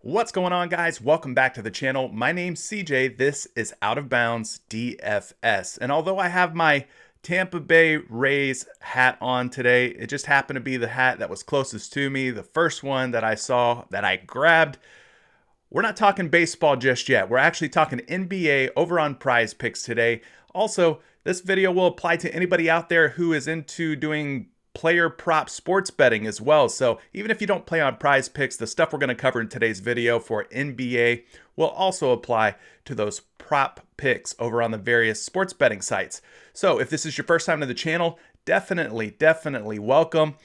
What's going on, guys? Welcome back to the channel. My name's CJ. This is Out of Bounds DFS. And although I have my Tampa Bay Rays hat on today, it just happened to be the hat that was closest to me, the first one that I saw that I grabbed. We're not talking baseball just yet. We're actually talking NBA over on PrizePicks today. Also, this video will apply to anybody out there who is into doing player prop sports betting as well. So even if you don't play on PrizePicks, the stuff we're going to cover in today's video for NBA will also apply to those prop picks over on the various sports betting sites. So if this is your first time to the channel, definitely welcome.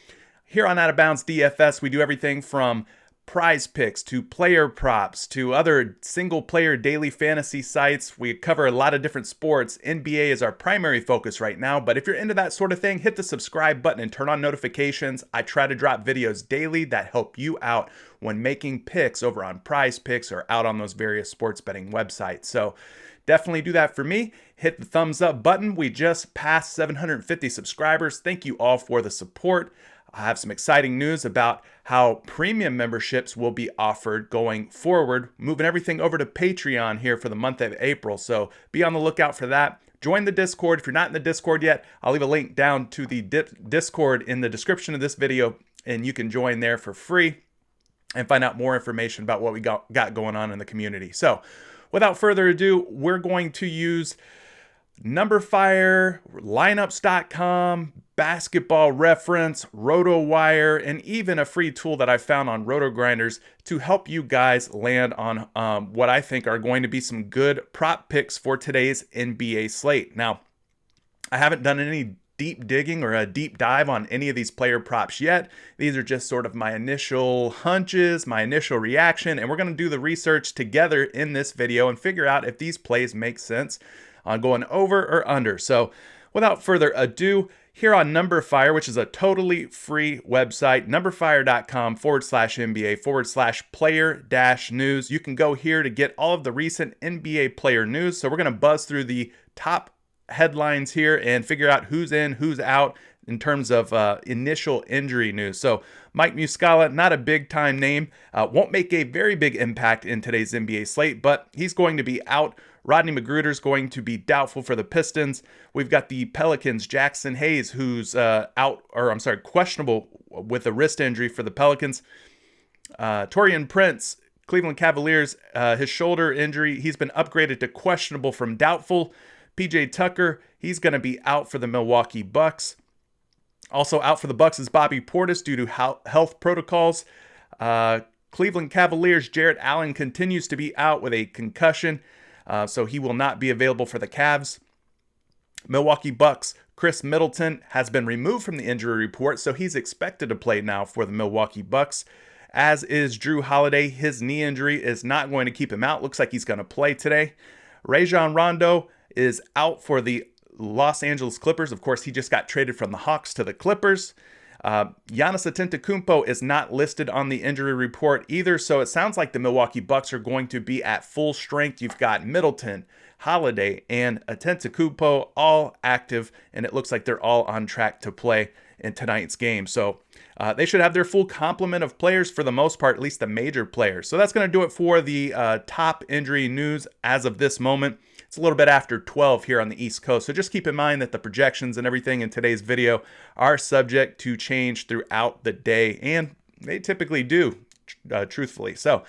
Here on Out of Bounds DFS, we do everything from PrizePicks to player props to other single player daily fantasy sites. We cover a lot of different sports. NBA is our primary focus right now, but if you're into that sort of thing, hit the subscribe button and turn on notifications. I try to drop videos daily that help you out when making picks over on PrizePicks or out on those various sports betting websites. So definitely do that for me. Hit the thumbs up button. We just passed 750 subscribers. Thank you all for the support. I have some exciting news about how premium memberships will be offered going forward, moving everything over to Patreon here for the month of April. So be on the lookout for that. Join the Discord. If you're not in the Discord yet, I'll leave a link down to the Discord in the description of this video, and you can join there for free and find out more information about what we got going on in the community. So without further ado, we're going to use NumberFire, lineups.com, basketball reference, RotoWire, and even a free tool that I found on RotoGrinders to help you guys land on what I think are going to be some good prop picks for today's NBA slate. Now, I haven't done any deep digging or a deep dive on any of these player props yet. These are just sort of my initial hunches, my initial reaction, and we're going to do the research together in this video and figure out if these plays make sense on going over or under. So without further ado, here on NumberFire, which is a totally free website, numberfire.com/NBA/player-news. You can go here to get all of the recent NBA player news. So we're going to buzz through the top headlines here and figure out who's in, who's out in terms of initial injury news. So Mike Muscala, not a big time name, won't make a very big impact in today's NBA slate, but he's going to be out. Rodney McGruder's going to be doubtful for the Pistons. We've got the Pelicans, Jackson Hayes, who's questionable with a wrist injury for the Pelicans. Taurean Prince, Cleveland Cavaliers, his shoulder injury, he's been upgraded to questionable from doubtful. PJ Tucker, he's going to be out for the Milwaukee Bucks. Also out for the Bucks is Bobby Portis due to health protocols. Cleveland Cavaliers, Jarrett Allen continues to be out with a concussion. So he will not be available for the Cavs. Milwaukee Bucks, Chris Middleton has been removed from the injury report, so he's expected to play now for the Milwaukee Bucks, as is Drew Holiday. His knee injury is not going to keep him out. Looks like he's going to play today. Rajon Rondo is out for the Los Angeles Clippers. Of course, he just got traded from the Hawks to the Clippers. Giannis Antetokounmpo is not listed on the injury report either, so it sounds like the Milwaukee Bucks are going to be at full strength. You've got Middleton, Holiday, and Antetokounmpo all active, and it looks like they're all on track to play in tonight's game. So they should have their full complement of players for the most part, at least the major players. So that's going to do it for the top injury news as of this moment. It's a little bit after 12 here on the East Coast, so just keep in mind that the projections and everything in today's video are subject to change throughout the day, and they typically do, truthfully. So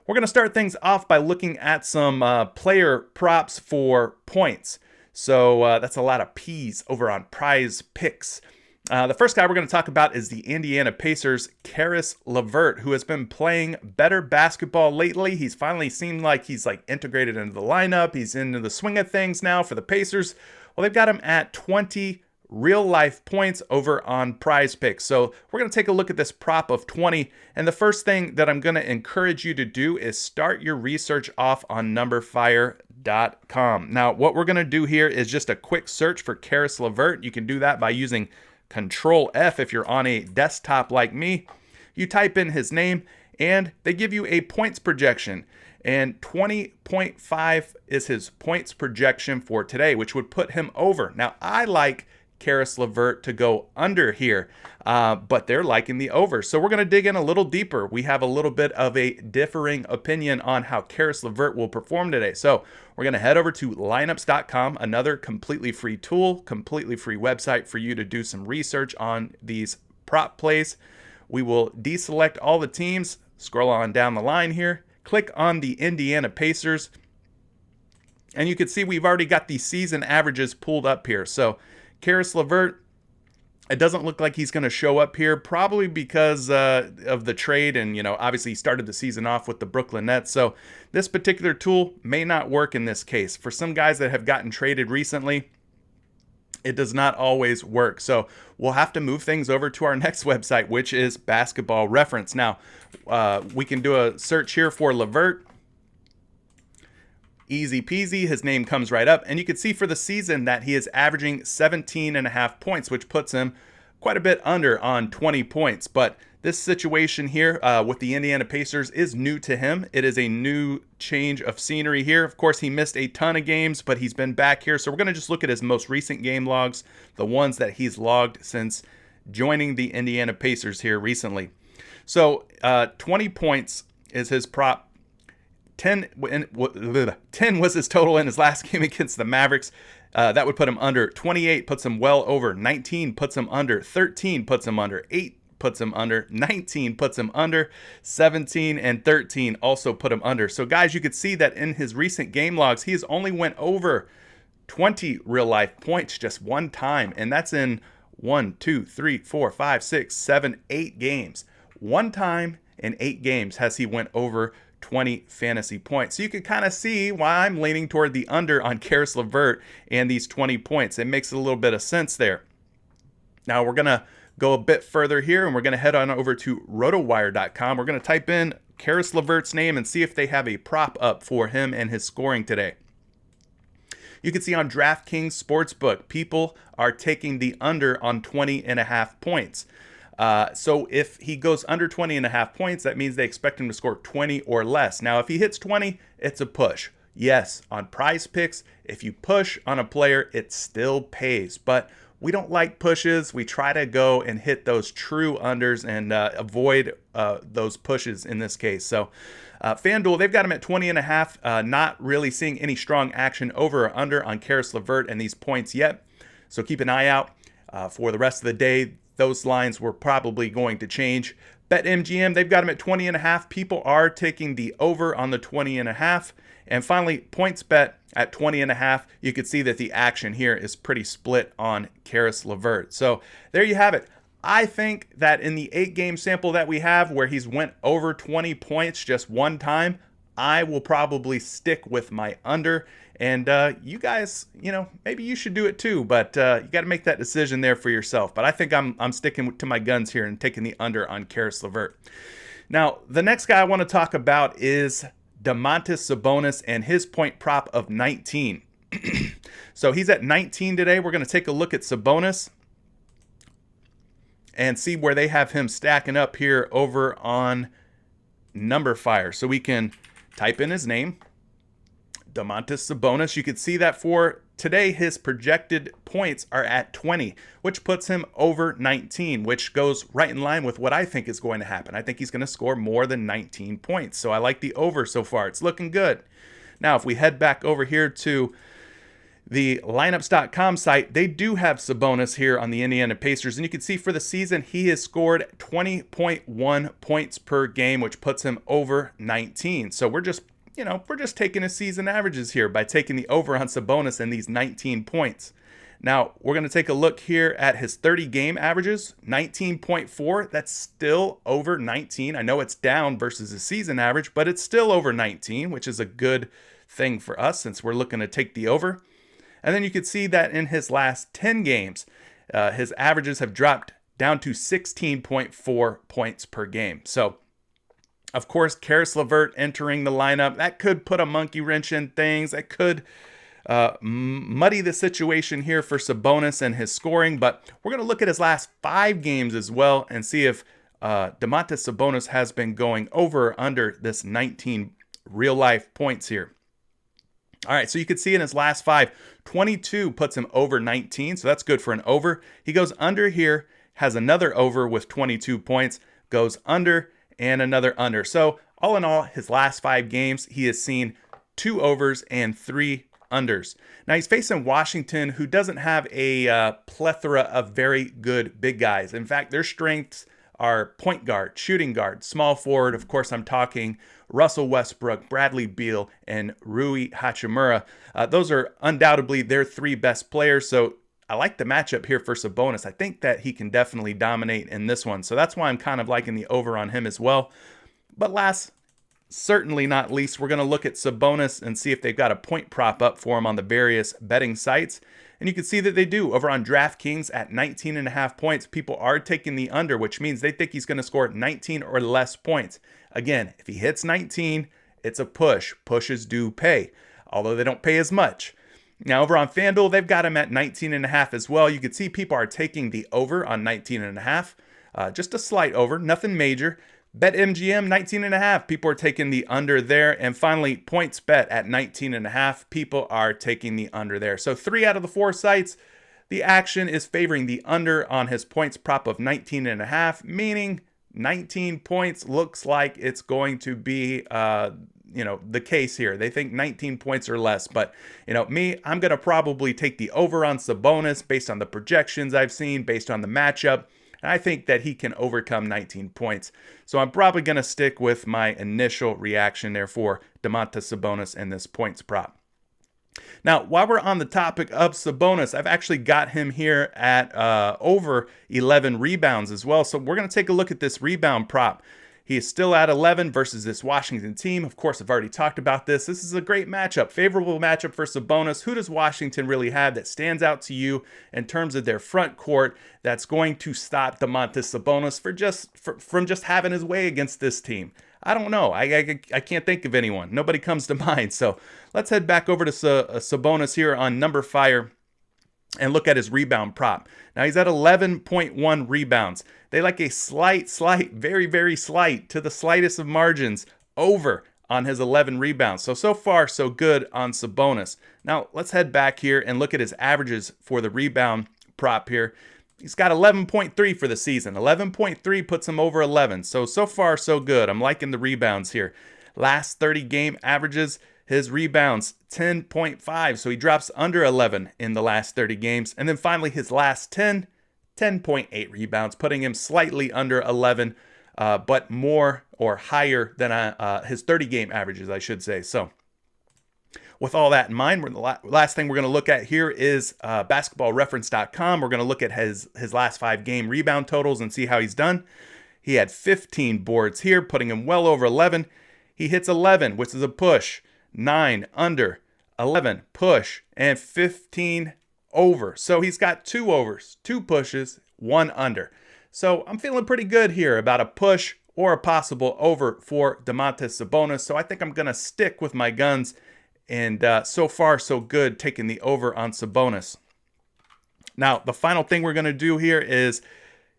we're going to start things off by looking at some player props for points. So that's a lot of P's over on PrizePicks. The first guy we're going to talk about is the Indiana Pacers' Caris LeVert, who has been playing better basketball lately. He's finally seemed like he's integrated into the lineup. He's into the swing of things now for the Pacers. Well, they've got him at 20 real-life points over on PrizePicks. So we're going to take a look at this prop of 20. And the first thing that I'm going to encourage you to do is start your research off on numberfire.com. Now, what we're going to do here is just a quick search for Caris LeVert. You can do that by using Control F if you're on a desktop like me. You type in his name and they give you a points projection, and 20.5 is his points projection for today, which would put him over. Now, I like Karis LeVert to go under here, but they're liking the over. So we're going to dig in a little deeper. We have a little bit of a differing opinion on how Karis LeVert will perform today. So we're going to head over to lineups.com, another completely free tool, completely free website for you to do some research on these prop plays. We will deselect all the teams, scroll on down the line here, click on the Indiana Pacers, and you can see we've already got the season averages pulled up here. So Karis LeVert, it doesn't look like he's going to show up here, probably because of the trade. And, obviously he started the season off with the Brooklyn Nets. So this particular tool may not work in this case. For some guys that have gotten traded recently, it does not always work. So we'll have to move things over to our next website, which is Basketball Reference. Now, we can do a search here for LeVert. Easy peasy, his name comes right up, and you can see for the season that he is averaging 17.5 points, which puts him quite a bit under on 20 points. But this situation here with the Indiana Pacers is new to him. It is a new change of scenery here. Of course, he missed a ton of games, but he's been back here. So we're going to just look at his most recent game logs, the ones that he's logged since joining the Indiana Pacers here recently. So 20 points is his prop. 10 was his total in his last game against the Mavericks. That would put him under. 28 puts him well over. 19 puts him under. 13 puts him under. 8 puts him under. 19 puts him under. 17 and 13 also put him under. So guys, you could see that in his recent game logs, he has only went over 20 real life points just one time. And that's in 1, 2, 3, 4, 5, 6, 7, 8 games. One time in 8 games has he went over 20 fantasy points. So you can kind of see why I'm leaning toward the under on Karis LeVert and these 20 points. It makes a little bit of sense there. Now we're going to go a bit further here, and we're going to head on over to rotowire.com. We're going to type in Karis LeVert's name and see if they have a prop up for him and his scoring today. You can see on DraftKings Sportsbook, people are taking the under on 20.5 points. So if he goes under 20.5 points, that means they expect him to score 20 or less. Now, if he hits 20, it's a push. Yes, on PrizePicks, if you push on a player, it still pays. But we don't like pushes. We try to go and hit those true unders and avoid those pushes in this case. So FanDuel, they've got him at 20.5, not really seeing any strong action over or under on Karis LeVert and these points yet. So keep an eye out for the rest of the day. Those lines were probably going to change. BetMGM, they've got him at 20.5. People are taking the over on the 20.5. And finally, PointsBet at 20.5. You can see that the action here is pretty split on Karis LeVert. So there you have it. I think that in the 8-game sample that we have where he's went over 20 points just one time, I will probably stick with my under. And you guys, maybe you should do it too, but you got to make that decision there for yourself. But I think I'm sticking to my guns here and taking the under on Karis LeVert. Now, the next guy I want to talk about is Domantas Sabonis and his point prop of 19. So he's at 19 today. We're going to take a look at Sabonis and see where they have him stacking up here over on NumberFire. So we can type in his name, Domantas Sabonis. You can see that for today, his projected points are at 20, which puts him over 19, which goes right in line with what I think is going to happen. I think he's going to score more than 19 points. So I like the over so far. It's looking good. Now, if we head back over here to the lineups.com site, they do have Sabonis here on the Indiana Pacers. And you can see for the season, he has scored 20.1 points per game, which puts him over 19. So we're just taking his season averages here by taking the over on Sabonis and these 19 points. Now, we're going to take a look here at his 30-game averages, 19.4. That's still over 19. I know it's down versus his season average, but it's still over 19, which is a good thing for us since we're looking to take the over. And then you can see that in his last 10 games, his averages have dropped down to 16.4 points per game. So, of course, Karis LeVert entering the lineup, that could put a monkey wrench in things. That could muddy the situation here for Sabonis and his scoring. But we're going to look at his last 5 games as well and see if Domantas Sabonis has been going over or under this 19 real-life points here. All right, so you can see in his last 5, 22 puts him over 19, so that's good for an over. He goes under here, has another over with 22 points, goes under, and another under. So all in all, his last 5 games, he has seen 2 overs and 3 unders. Now he's facing Washington, who doesn't have a plethora of very good big guys. In fact, their strengths are point guard, shooting guard, small forward. Of course, I'm talking Russell Westbrook, Bradley Beal, and Rui Hachimura. Those are undoubtedly their 3 best players. So I like the matchup here for Sabonis. I think that he can definitely dominate in this one. So that's why I'm kind of liking the over on him as well. But last, certainly not least, we're going to look at Sabonis and see if they've got a point prop up for him on the various betting sites. And you can see that they do. Over on DraftKings at 19.5 points, people are taking the under, which means they think he's going to score 19 or less points. Again, if he hits 19, it's a push. Pushes do pay, although they don't pay as much. Now, over on FanDuel, they've got him at 19.5 as well. You can see people are taking the over on 19.5. Just a slight over, nothing major. BetMGM 19.5. People are taking the under there. And finally, PointsBet at 19.5. People are taking the under there. So 3 out of the 4 sites, the action is favoring the under on his points prop of 19.5, meaning 19 points looks like it's going to be the case here. They think 19 points or less. But, me, I'm going to probably take the over on Sabonis based on the projections I've seen, based on the matchup. And I think that he can overcome 19 points. So I'm probably going to stick with my initial reaction there for Domantas Sabonis and this points prop. Now, while we're on the topic of Sabonis, I've actually got him here at over 11 rebounds as well. So we're going to take a look at this rebound prop. He is still at 11 versus this Washington team. Of course, I've already talked about this. This is a great matchup, favorable matchup for Sabonis. Who does Washington really have that stands out to you in terms of their front court that's going to stop Domantas Sabonis from just having his way against this team? I don't know. I can't think of anyone. Nobody comes to mind. So let's head back over to Sabonis here on Number Fire and look at his rebound prop. Now he's at 11.1 rebounds. They like a slight, very, very slight, to the slightest of margins, over on his 11 rebounds. So far, so good on Sabonis. Now let's head back here and look at his averages for the rebound prop here. He's got 11.3 for the season. 11.3 puts him over 11. So far, so good. I'm liking the rebounds here. Last 30 game averages, his rebounds, 10.5. So he drops under 11 in the last 30 games. And then finally, his last 10.8 rebounds, putting him slightly under 11, but more or higher than his 30 game averages, I should say. So with all that in mind, the last thing we're going to look at here is basketballreference.com. We're going to look at his last 5 game rebound totals and see how he's done. He had 15 boards here, putting him well over 11. He hits 11, which is a push, 9 under, 11 push, and 15 over. So he's got 2 overs, 2 pushes, 1 under. So I'm feeling pretty good here about a push or a possible over for Domantas Sabonis. So I think I'm going to stick with my guns. And so far, so good, taking the over on Sabonis. Now, the final thing we're going to do here is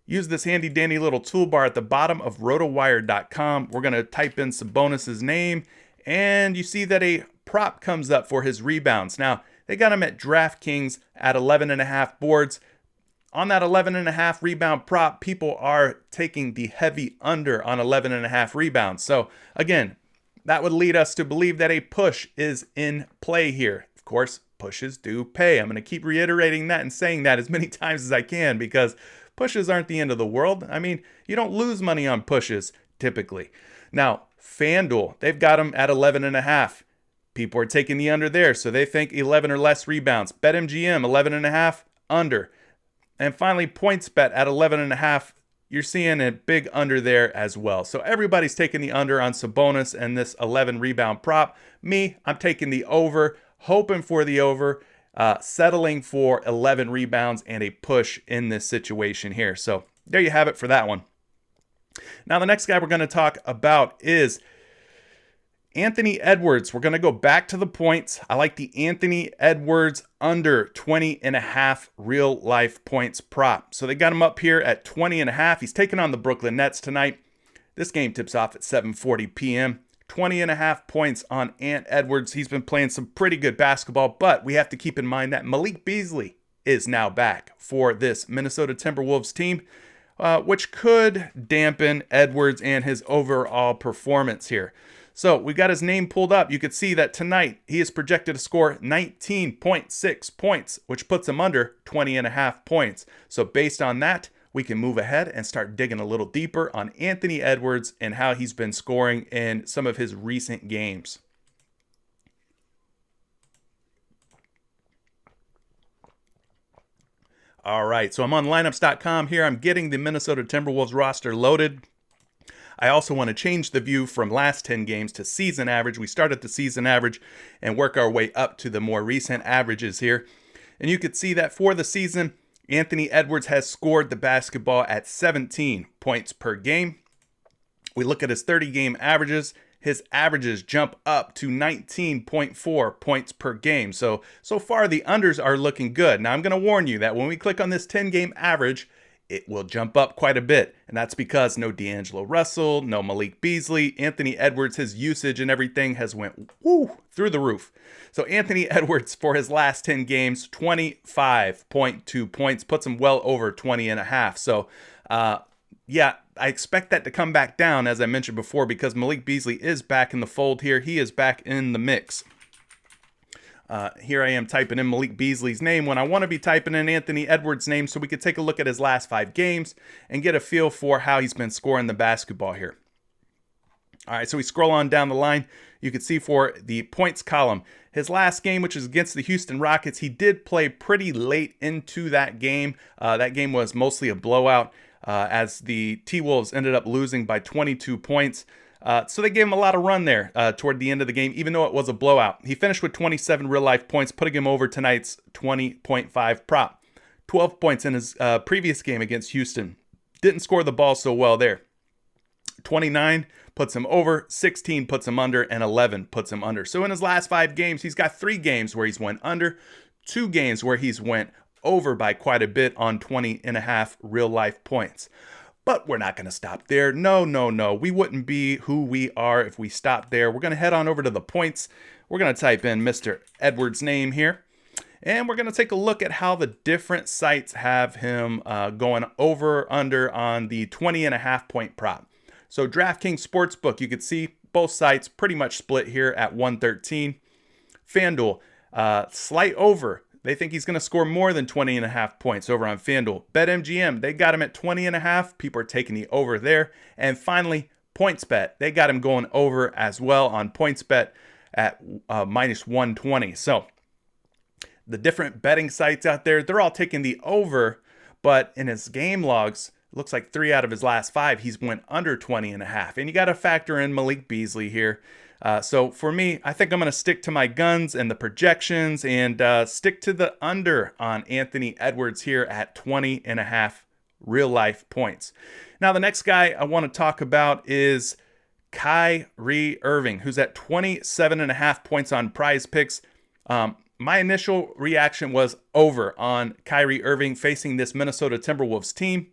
use this handy dandy little toolbar at the bottom of rotowire.com. We're going to type in Sabonis's name, and you see that a prop comes up for his rebounds. Now, they got him at DraftKings at 11.5 boards. On that 11.5 rebound prop, people are taking the heavy under on 11.5 rebounds. So, again, that would lead us to believe that a push is in play here. Of course, pushes do pay. I'm going to keep reiterating that and saying that as many times as I can because pushes aren't the end of the world. I mean, you don't lose money on pushes typically. Now, FanDuel, they've got them at 11.5. People are taking the under there, so they think 11 or less rebounds. BetMGM, 11.5, under. And finally, PointsBet at 11.5. You're seeing a big under there as well. So everybody's taking the under on Sabonis and this 11 rebound prop. Me, I'm taking the over, hoping for the over, settling for 11 rebounds and a push in this situation here. So there you have it for that one. Now the next guy we're going to talk about is Anthony Edwards. We're going to go back to the points. I like the Anthony Edwards under 20.5 real life points prop. So they got him up here at 20.5. He's taking on the Brooklyn Nets tonight. This game tips off at 7:40 p.m. 20.5 points on Ant Edwards. He's been playing some pretty good basketball, but we have to keep in mind that Malik Beasley is now back for this Minnesota Timberwolves team, which could dampen Edwards and his overall performance here. So we got his name pulled up. You could see that tonight he is projected to score 19.6 points, which puts him under 20.5 points. So based on that, we can move ahead and start digging a little deeper on Anthony Edwards and how he's been scoring in some of his recent games. All right, so I'm on lineups.com here. I'm getting the Minnesota Timberwolves roster loaded. I also want to change the view from last 10 games to season average. We start at the season average and work our way up to the more recent averages here. And you could see that for the season, Anthony Edwards has scored the basketball at 17 points per game. We look at his 30-game averages. His averages jump up to 19.4 points per game. So far the unders are looking good. Now I'm going to warn you that when we click on this 10-game average, it will jump up quite a bit. And that's because no D'Angelo Russell, no Malik Beasley, Anthony Edwards, his usage and everything has went through the roof. So Anthony Edwards for his last 10 games, 25.2 points, puts him well over 20.5. So yeah, I expect that to come back down, as I mentioned before, because Malik Beasley is back in the fold here. He is back in the mix. Here I am typing in Malik Beasley's name when I want to be typing in Anthony Edwards' name, so we could take a look at his last 5 games and get a feel for how he's been scoring the basketball here. All right, so we scroll on down the line. You can see for the points column, his last game, which is against the Houston Rockets, he did play pretty late into that game. That game was mostly a blowout as the T-Wolves ended up losing by 22 points. So they gave him a lot of run there toward the end of the game, even though it was a blowout. He finished with 27 real-life points, putting him over tonight's 20.5 prop. 12 points in his previous game against Houston. Didn't score the ball so well there. 29 puts him over, 16 puts him under, and 11 puts him under. So in his last 5 games, he's got 3 games where he's went under, 2 games where he's went over by quite a bit on 20.5 real-life points. But we're not going to stop there. No. We wouldn't be who we are if we stopped there. We're going to head on over to the points. We're going to type in Mr. Edwards' name here. And we're going to take a look at how the different sites have him going over, under on the 20.5 point prop. So DraftKings Sportsbook, you can see both sites pretty much split here at 113. FanDuel, slight over. They think he's going to score more than 20.5 points over on FanDuel. BetMGM, they got him at 20.5. People are taking the over there. And finally, PointsBet, they got him going over as well on PointsBet at minus 120. So the different betting sites out there, they're all taking the over, but in his game logs, it looks like 3 out of his last 5, he's went under 20.5. And you got to factor in Malik Beasley here. So for me, I think I'm going to stick to my guns and the projections and stick to the under on Anthony Edwards here at 20.5 real life points. Now, the next guy I want to talk about is Kyrie Irving, who's at 27.5 points on PrizePicks. My initial reaction was over on Kyrie Irving facing this Minnesota Timberwolves team.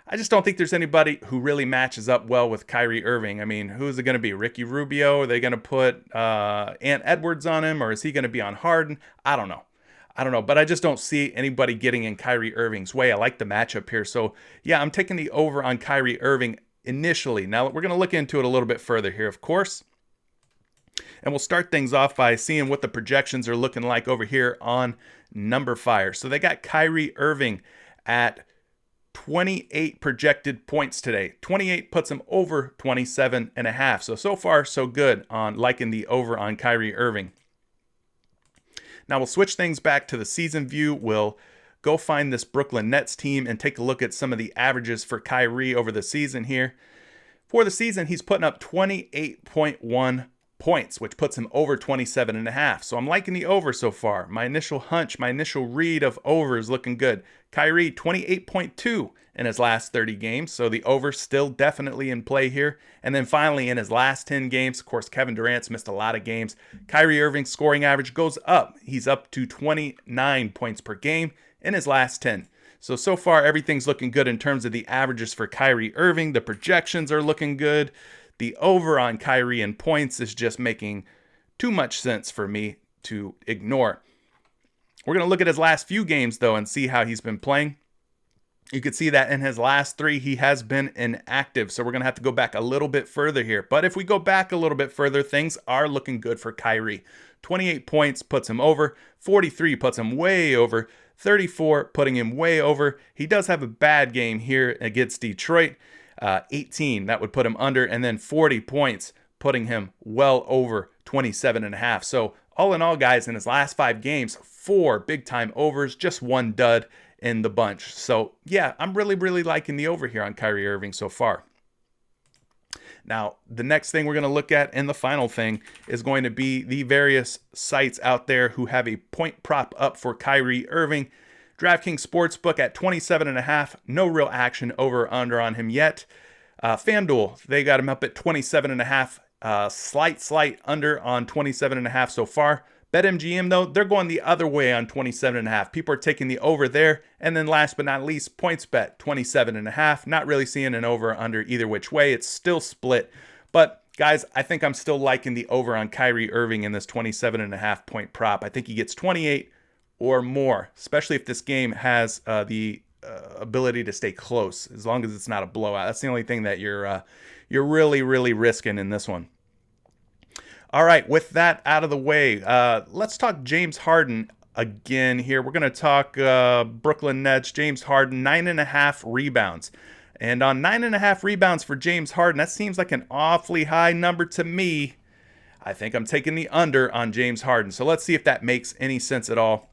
I just don't think there's anybody who really matches up well with Kyrie Irving. I mean, who's it going to be? Ricky Rubio? Are they going to put Ant Edwards on him, or is he going to be on Harden? I don't know, but I just don't see anybody getting in Kyrie Irving's way. I like the matchup here. So, yeah, I'm taking the over on Kyrie Irving initially. Now, we're going to look into it a little bit further here, of course. And we'll start things off by seeing what the projections are looking like over here on NumberFire. So they got Kyrie Irving at 28 projected points today. 28 puts him over 27.5. So far, so good on liking the over on Kyrie Irving. Now we'll switch things back to the season view. We'll go find this Brooklyn Nets team and take a look at some of the averages for Kyrie over the season here. For the season, he's putting up 28.1 points, which puts him over 27.5. So I'm liking the over so far. My initial hunch, my initial read of over is looking good. Kyrie, 28.2 in his last 30 games. So the over still definitely in play here. And then finally, in his last 10 games, of course, Kevin Durant's missed a lot of games. Kyrie Irving's scoring average goes up. He's up to 29 points per game in his last 10. So far, everything's looking good in terms of the averages for Kyrie Irving. The projections are looking good. The over on Kyrie in points is just making too much sense for me to ignore. We're going to look at his last few games, though, and see how he's been playing. You can see that in his last 3, he has been inactive. So we're going to have to go back a little bit further here. But if we go back a little bit further, things are looking good for Kyrie. 28 points puts him over. 43 puts him way over. 34 putting him way over. He does have a bad game here against Detroit. 18, that would put him under. And then 40 points putting him well over 27.5. So all in all, guys, in his last 5 games, 4 big-time overs, just 1 dud in the bunch. So, yeah, I'm really liking the over here on Kyrie Irving so far. Now, the next thing we're going to look at, and the final thing, is going to be the various sites out there who have a point prop up for Kyrie Irving. DraftKings Sportsbook at 27.5. No real action over or under on him yet. FanDuel, they got him up at 27.5. Slight under on 27.5 so far. BetMGM, though, they're going the other way on 27.5. People are taking the over there. And then last but not least, PointsBet, 27.5. Not really seeing an over or under either which way. It's still split. But, guys, I think I'm still liking the over on Kyrie Irving in this 27.5 point prop. I think he gets 28 or more, especially if this game has the ability to stay close, as long as it's not a blowout. That's the only thing that you're really risking in this one. All right, with that out of the way, let's talk James Harden again here. We're going to talk Brooklyn Nets. James Harden, 9.5 rebounds. And on 9.5 rebounds for James Harden, that seems like an awfully high number to me. I think I'm taking the under on James Harden. So let's see if that makes any sense at all.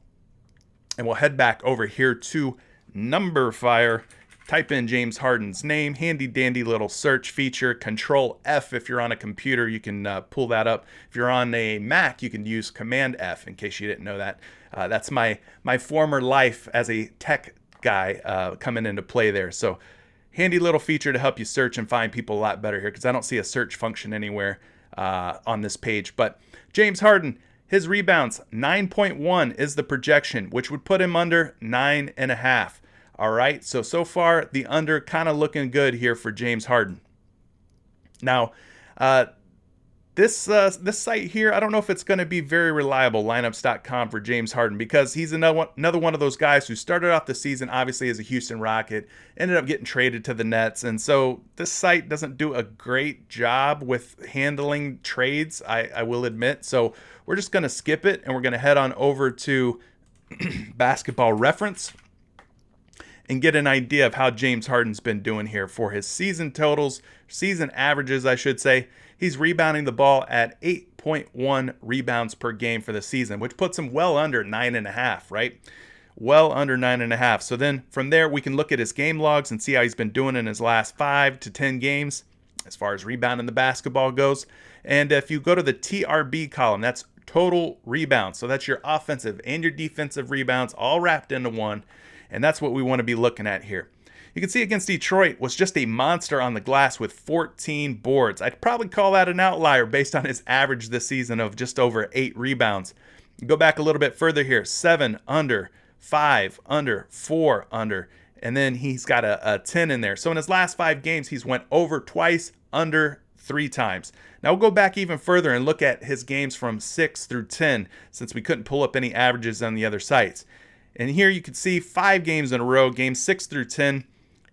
And we'll head back over here to NumberFire. Type in James Harden's name, handy dandy little search feature. Control F if you're on a computer, you can pull that up. If you're on a Mac, you can use Command F, in case you didn't know that. That's my former life as a tech guy coming into play there. So handy little feature to help you search and find people a lot better here, because I don't see a search function anywhere on this page. But James Harden, his rebounds, 9.1 is the projection, which would put him under 9.5. All right, so far the under kind of looking good here for James Harden. Now, this site here, I don't know if it's going to be very reliable, lineups.com, for James Harden, because he's another one of those guys who started off the season obviously as a Houston Rocket, ended up getting traded to the Nets, and so this site doesn't do a great job with handling trades, I will admit. So we're just going to skip it, and we're going to head on over to Basketball Reference and get an idea of how James Harden's been doing here for his season totals, season averages, I should say. He's rebounding the ball at 8.1 rebounds per game for the season, which puts him well under 9.5, right? Well under 9.5. So then from there, we can look at his game logs and see how he's been doing in his last 5 to 10 games as far as rebounding the basketball goes. And if you go to the TRB column, that's total rebounds. So that's your offensive and your defensive rebounds all wrapped into one. And that's what we want to be looking at here. You can see against Detroit was just a monster on the glass with 14 boards. I'd probably call that an outlier based on his average this season of just over 8 rebounds. Go back a little bit further here. 7 under, 5 under, 4 under. And then he's got a 10 in there. So in his last 5 games, he's went over twice, under 3 times. Now we'll go back even further and look at his games from 6 through 10, since we couldn't pull up any averages on the other sites. And here you can see 5 games in a row, games 6 through 10,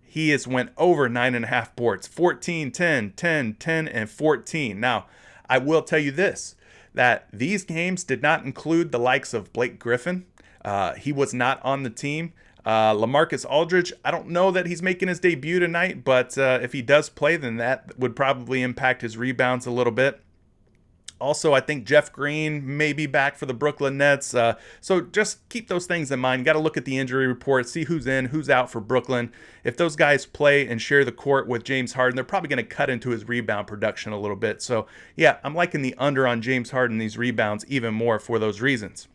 he has went over 9.5 boards, 14, 10, 10, 10, and 14. Now, I will tell you this, that these games did not include the likes of Blake Griffin. He was not on the team. LaMarcus Aldridge, I don't know that he's making his debut tonight, but if he does play, then that would probably impact his rebounds a little bit. Also, I think Jeff Green may be back for the Brooklyn Nets. So just keep those things in mind. You got to look at the injury report, see who's in, who's out for Brooklyn. If those guys play and share the court with James Harden, they're probably going to cut into his rebound production a little bit. So, yeah, I'm liking the under on James Harden, these rebounds, even more for those reasons.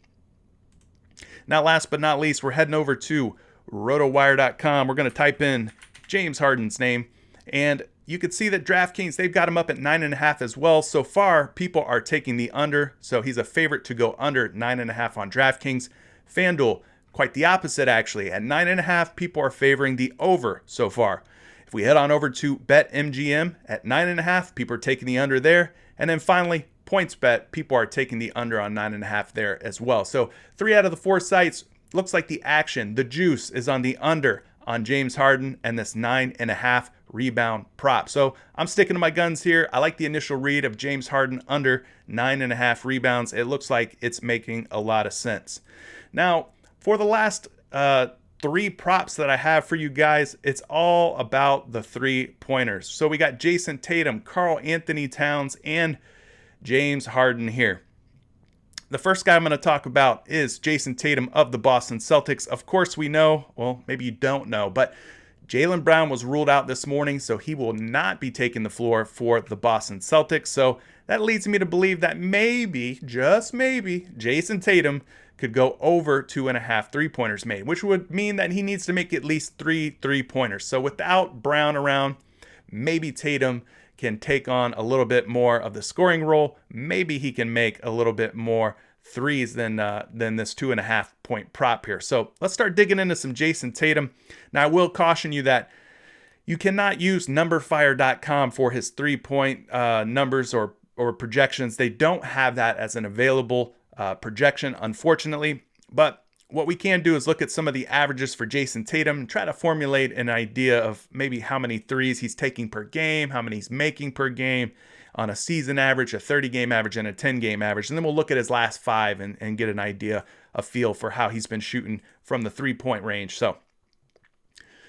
Now, last but not least, we're heading over to rotowire.com. We're going to type in James Harden's name, and you can see that DraftKings, they've got him up at 9.5 as well. So far, people are taking the under, so he's a favorite to go under 9.5 on DraftKings. FanDuel, quite the opposite actually. At 9.5, people are favoring the over so far. If we head on over to BetMGM at 9.5, people are taking the under there. And then finally, PointsBet, people are taking the under on 9.5 there as well. So 3 out of the 4 sites, looks like the action, the juice is on the under on James Harden and this 9.5 rebound prop. So I'm sticking to my guns here. I like the initial read of James Harden under 9.5 rebounds. It looks like it's making a lot of sense. Now, for the last 3 props that I have for you guys, it's all about the 3-pointers. So we got Jason Tatum, Karl Anthony Towns, and James Harden here. The first guy I'm going to talk about is Jason Tatum of the Boston Celtics. Of course, we know, well, maybe you don't know, but Jaylen Brown was ruled out this morning, so he will not be taking the floor for the Boston Celtics. So that leads me to believe that maybe, just maybe, Jason Tatum could go over 2.5 3-pointers made, which would mean that he needs to make at least 3 3-pointers. So without Brown around, maybe Tatum can take on a little bit more of the scoring role. Maybe he can make a little bit more threes than this 2.5 point prop here. So let's start digging into some Jason Tatum. Now, I will caution you that you cannot use numberfire.com for his 3-point numbers or projections. They don't have that as an available projection, unfortunately. But what we can do is look at some of the averages for Jason Tatum and try to formulate an idea of maybe how many threes he's taking per game, how many he's making per game on a season average, a 30-game average, and a 10-game average. And then we'll look at his last 5 and get an idea, a feel for how he's been shooting from the 3-point range. So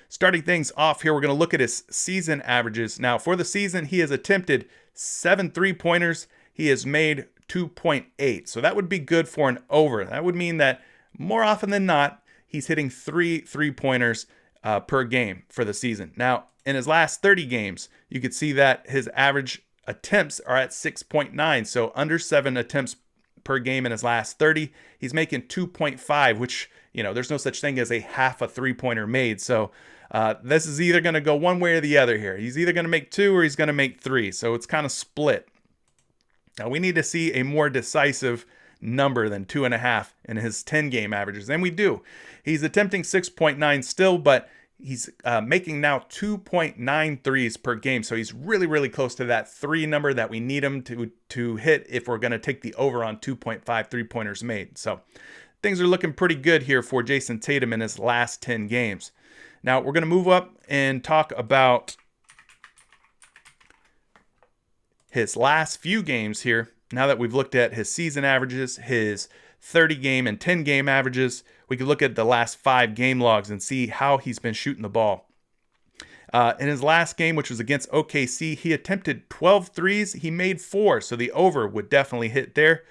starting things off here, we're going to look at his season averages. Now, for the season, he has attempted 7 3-pointers. He has made 2.8. So that would be good for an over. That would mean that more often than not, he's hitting 3 3-pointers per game for the season. Now, in his last 30 games, you could see that his average attempts are at 6.9. So under 7 attempts per game in his last 30. He's making 2.5, which, you know, there's no such thing as a half a 3-pointer made. So this is either going to go one way or the other here. He's either going to make 2 or he's going to make 3. So it's kind of split. Now, we need to see a more decisive number than 2.5 in his 10-game averages, and we do. He's attempting 6.9 still, but he's making now 2.9 threes per game. So he's really, really close to that 3 number that we need him to hit if we're going to take the over on 2.5 3-pointers made. So things are looking pretty good here for Jason Tatum in his last 10 games. Now we're going to move up and talk about his last few games here. Now that we've looked at his season averages, his 30-game and 10-game averages, we can look at the last 5 game logs and see how he's been shooting the ball. In his last game, which was against OKC, he attempted 12 threes. He made 4, so the over would definitely hit there.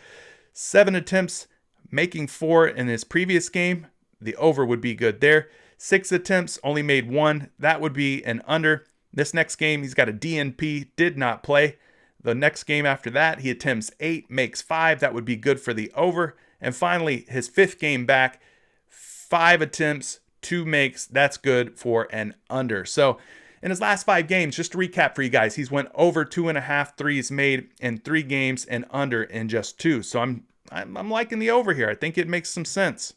7 attempts, making 4 in his previous game. The over would be good there. 6 attempts, only made 1. That would be an under. This next game, he's got a DNP, did not play. The next game after that, he attempts 8, makes 5. That would be good for the over. And finally, his 5th game back, 5 attempts, 2 makes. That's good for an under. So in his last 5 games, just to recap for you guys, he's went over 2.5 threes made in 3 games and under in just 2. So I'm liking the over here. I think it makes some sense.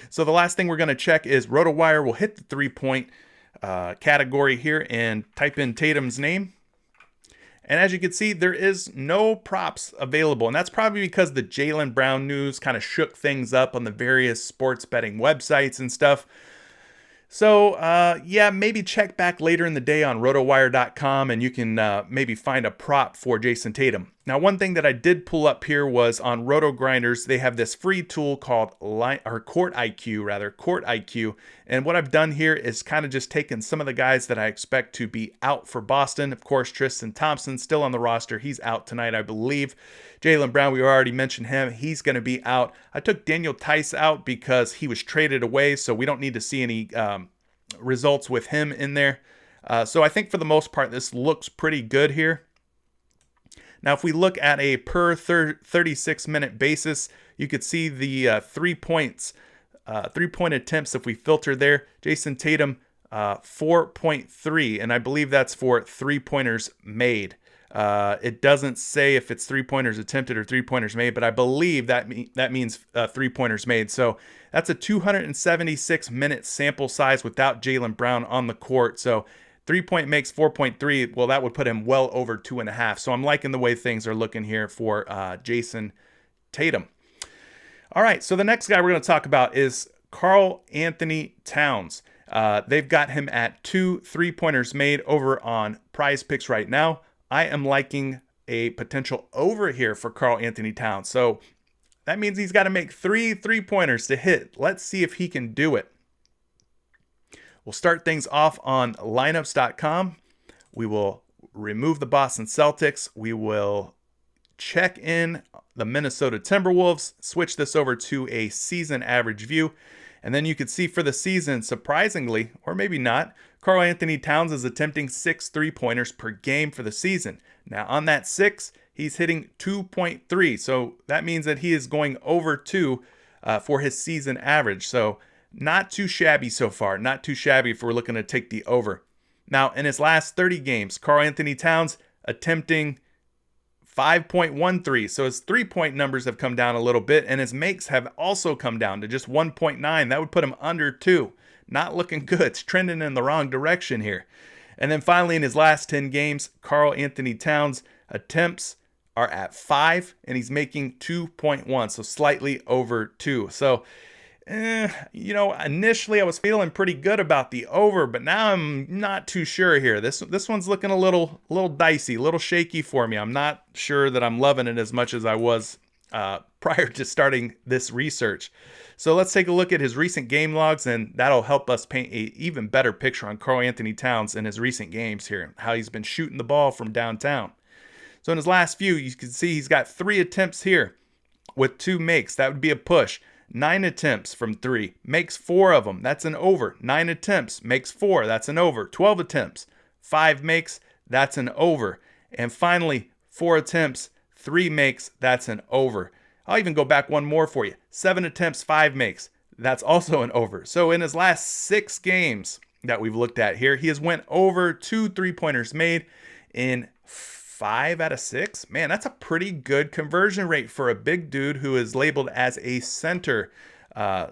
So the last thing we're going to check is RotoWire will hit the 3-point category here and type in Tatum's name. And as you can see, there is no props available. And that's probably because the Jaylen Brown news kind of shook things up on the various sports betting websites and stuff. So, yeah, maybe check back later in the day on rotowire.com and you can maybe find a prop for Jason Tatum. Now, one thing that I did pull up here was on Roto Grinders. They have this free tool called Court IQ. And what I've done here is kind of just taken some of the guys that I expect to be out for Boston. Of course, Tristan Thompson still on the roster. He's out tonight, I believe. Jaylen Brown, we already mentioned him. He's going to be out. I took Daniel Tice out because he was traded away, so we don't need to see any results with him in there. So I think for the most part, this looks pretty good here. Now, if we look at a per 36-minute basis, you could see the 3-point attempts. If we filter there, Jason Tatum 4.3, and I believe that's for 3-pointers made. It doesn't say if it's 3-pointers attempted or 3-pointers made, but I believe that means 3-pointers made. So that's a 276-minute sample size without Jaylen Brown on the court. So 3-point makes 4.3. Well, that would put him well over 2.5. So I'm liking the way things are looking here for Jason Tatum. All right, so the next guy we're going to talk about is Karl Anthony Towns. They've got him at 2 3-pointers made over on PrizePicks right now. I am liking a potential over here for Karl Anthony Towns. So that means he's got to make 3 3-pointers to hit. Let's see if he can do it. We'll start things off on lineups.com. We will remove the Boston Celtics. We will check in the Minnesota Timberwolves, switch this over to a season average view. And then you can see for the season, surprisingly, or maybe not, Karl Anthony Towns is attempting 6 3-pointers per game for the season. Now on that 6, he's hitting 2.3. So that means that he is going over 2 for his season average. So not too shabby so far. Not too shabby if we're looking to take the over. Now in his last 30 games, Karl Anthony Towns attempting 5.13. So his 3-point numbers have come down a little bit, and his makes have also come down to just 1.9. That would put him under 2. Not looking good. It's trending in the wrong direction here. And then finally, in his last 10 games, Karl Anthony Towns attempts are at 5, and he's making 2.1, so slightly over 2. So, initially I was feeling pretty good about the over, but now I'm not too sure here. This one's looking a little dicey, a little shaky for me. I'm not sure that I'm loving it as much as I was prior to starting this research. So let's take a look at his recent game logs, and that'll help us paint an even better picture on Karl Anthony Towns in his recent games here, how he's been shooting the ball from downtown. So in his last few, you can see he's got 3 attempts here with 2 makes. That would be a push. 9 attempts from 3, makes 4 of them. That's an over. 9 attempts, makes 4. That's an over. 12 attempts, 5 makes. That's an over. And finally, 4 attempts, 3 makes. That's an over. I'll even go back one more for you. 7 attempts, 5 makes. That's also an over. So in his last 6 games that we've looked at here, he has went over 2 3-pointers made in 5 out of 6. Man, that's a pretty good conversion rate for a big dude who is labeled as a center.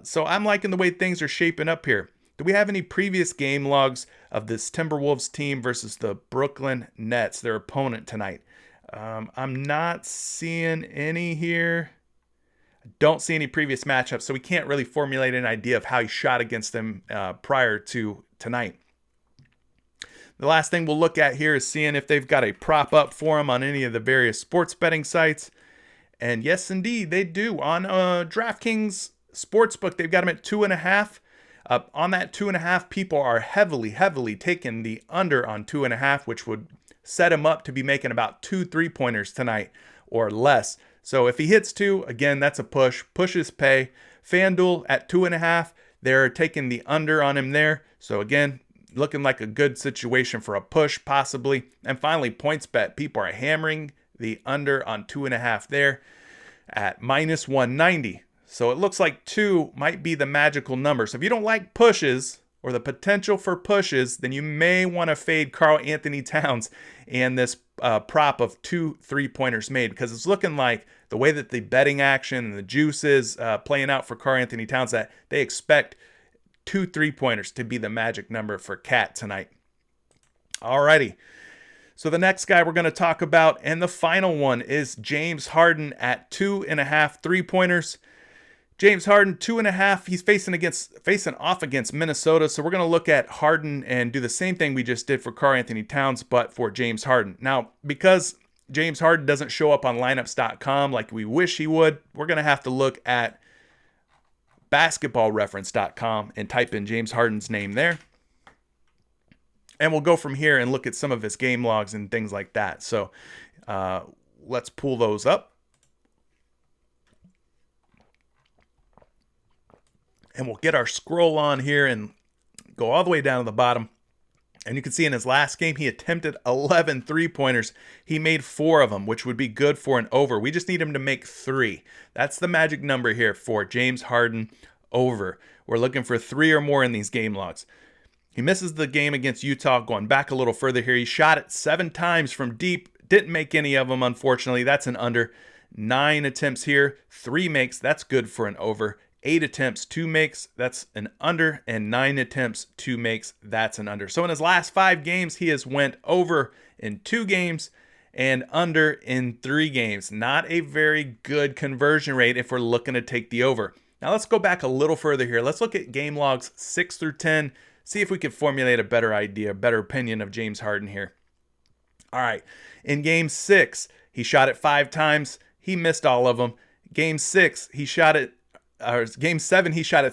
So I'm liking the way things are shaping up here. Do we have any previous game logs of this Timberwolves team versus the Brooklyn Nets, their opponent tonight? I'm not seeing any here. Don't see any previous matchups, so we can't really formulate an idea of how he shot against them prior to tonight. The last thing we'll look at here is seeing if they've got a prop up for him on any of the various sports betting sites. And yes, indeed, they do. On DraftKings Sportsbook, they've got him at 2.5. On that 2.5, people are heavily taking the under on 2.5, which would set him up to be making about 2 3-pointers tonight or less. So if he hits 2, again, that's a push. Pushes pay. FanDuel at 2.5, they're taking the under on him there. So again, looking like a good situation for a push, possibly. And finally, PointsBet. People are hammering the under on 2.5 there at minus 190. So it looks like 2 might be the magical number. So if you don't like pushes or the potential for pushes, then you may want to fade Karl Anthony Towns and this prop of 2 3-pointers made, because it's looking like the way that the betting action and the juice is playing out for Karl Anthony Towns, that they expect 2 3-pointers to be the magic number for Cat tonight. Alrighty. So the next guy we're going to talk about, and the final one, is James Harden at 2.5 3-pointers. James Harden, 2.5. He's facing off against Minnesota. So we're going to look at Harden and do the same thing we just did for Karl Anthony Towns, but for James Harden. Now, because James Harden doesn't show up on lineups.com like we wish he would, we're going to have to look at basketballreference.com and type in James Harden's name there. And we'll go from here and look at some of his game logs and things like that. So let's pull those up. And we'll get our scroll on here and go all the way down to the bottom. And you can see in his last game, he attempted 11 3-pointers. He made 4 of them, which would be good for an over. We just need him to make 3. That's the magic number here for James Harden over. We're looking for 3 or more in these game logs. He misses the game against Utah. Going back a little further here, he shot it 7 times from deep, Didn't make any of them, unfortunately. That's an under. 9 attempts here, 3 makes. That's good for an over. 8 attempts, 2 makes. That's an under. And 9 attempts, 2 makes. That's an under. So in his last 5 games, he has went over in 2 games and under in 3 games. Not a very good conversion rate if we're looking to take the over. Now let's go back a little further here. Let's look at game logs 6 through 10. See if we can formulate a better idea, better opinion of James Harden here. All right, in game 6, he shot it 5 times. He missed all of them. Game 7, he shot it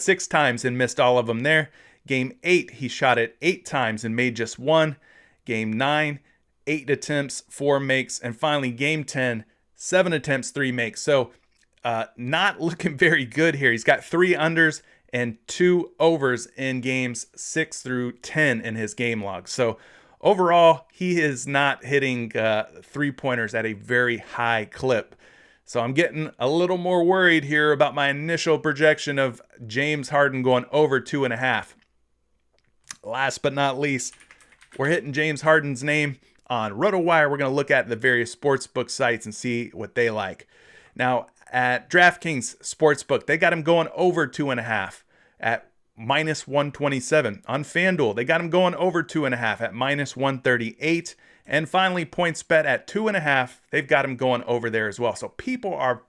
6 times and missed all of them there. Game 8, he shot it 8 times and made just 1. Game 9, 8 attempts, 4 makes. And finally, game 10, 7 attempts, 3 makes. So not looking very good here. He's got 3 unders and 2 overs in games 6 through 10 in his game log. So overall, he is not hitting 3-pointers at a very high clip. So I'm getting a little more worried here about my initial projection of James Harden going over 2.5. Last but not least, we're hitting James Harden's name on RotoWire. We're going to look at the various sportsbook sites and see what they like. Now, at DraftKings Sportsbook, they got him going over 2.5 at minus 127. On FanDuel, they got him going over 2.5 at minus 138. And finally, PointsBet at 2.5. They've got him going over there as well. So people are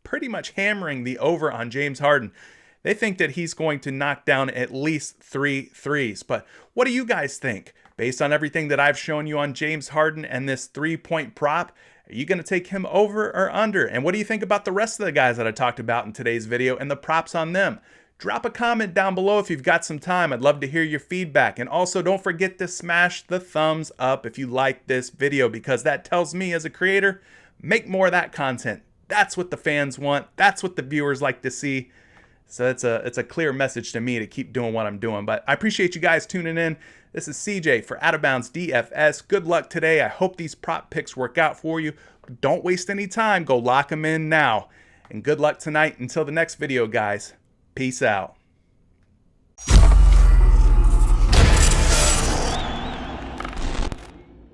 pretty much hammering the over on James Harden. They think that he's going to knock down at least 3 threes. But what do you guys think? Based on everything that I've shown you on James Harden and this 3-point prop, are you going to take him over or under? And what do you think about the rest of the guys that I talked about in today's video and the props on them? Drop a comment down below if you've got some time. I'd love to hear your feedback. And also don't forget to smash the thumbs up if you like this video, because that tells me as a creator, make more of that content. That's what the fans want. That's what the viewers like to see. So it's a clear message to me to keep doing what I'm doing. But I appreciate you guys tuning in. This is CJ for Out of Bounds DFS. Good luck today. I hope these prop picks work out for you. Don't waste any time. Go lock them in now. And good luck tonight. Until the next video, guys. Peace out.